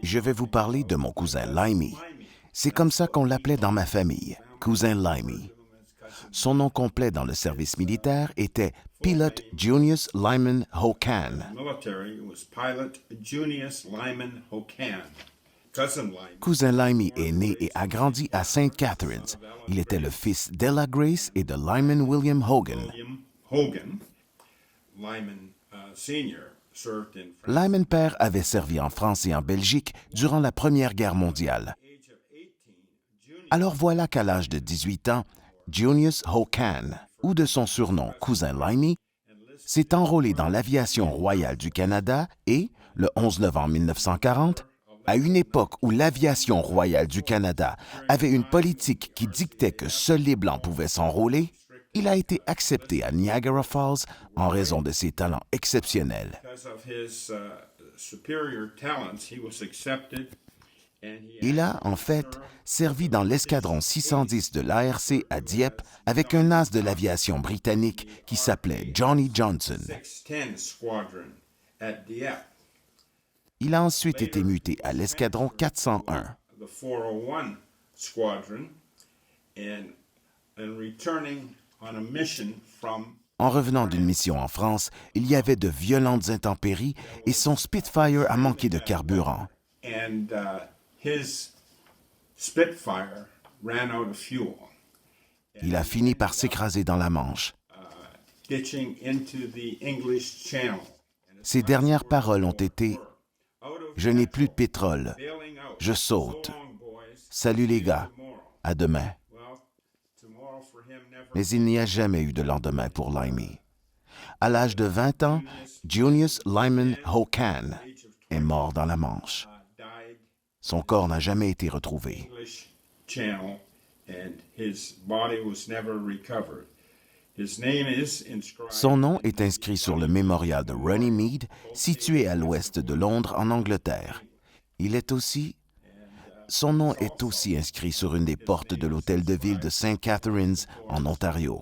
je vais vous parler de mon cousin Limey. C'est comme ça qu'on l'appelait dans ma famille, cousin Limey. Son nom complet dans le service militaire était Pilot Junius Lyman Hocan. Cousin Limey est né et a grandi à St. Catharines. Il était le fils d'Ella Grace et de Lyman William Hogan. Lyman père avait servi en France et en Belgique durant la Première Guerre mondiale. Alors voilà qu'à l'âge de 18 ans, Junius Hocan, ou de son surnom cousin Limey, s'est enrôlé dans l'aviation royale du Canada et, le 11 novembre 1940, à une époque où l'aviation royale du Canada avait une politique qui dictait que seuls les Blancs pouvaient s'enrôler, il a été accepté à Niagara Falls en raison de ses talents exceptionnels. Il a, en fait, servi dans l'escadron 610 de l'ARC à Dieppe avec un as de l'aviation britannique qui s'appelait Johnny Johnson. Il a ensuite été muté à l'escadron 401. En revenant d'une mission en France, il y avait de violentes intempéries et son Spitfire a manqué de carburant. Il a fini par s'écraser dans la Manche. Ses dernières paroles ont été « Je n'ai plus de pétrole. Je saute. Salut les gars. À demain. » Mais il n'y a jamais eu de lendemain pour Limey. À l'âge de 20 ans, Junius Lyman Hocan est mort dans la Manche. Son corps n'a jamais été retrouvé. Son nom est inscrit sur le mémorial de Runnymede, situé à l'ouest de Londres, en Angleterre. Son nom est aussi inscrit sur une des portes de l'hôtel de ville de St. Catharines, en Ontario.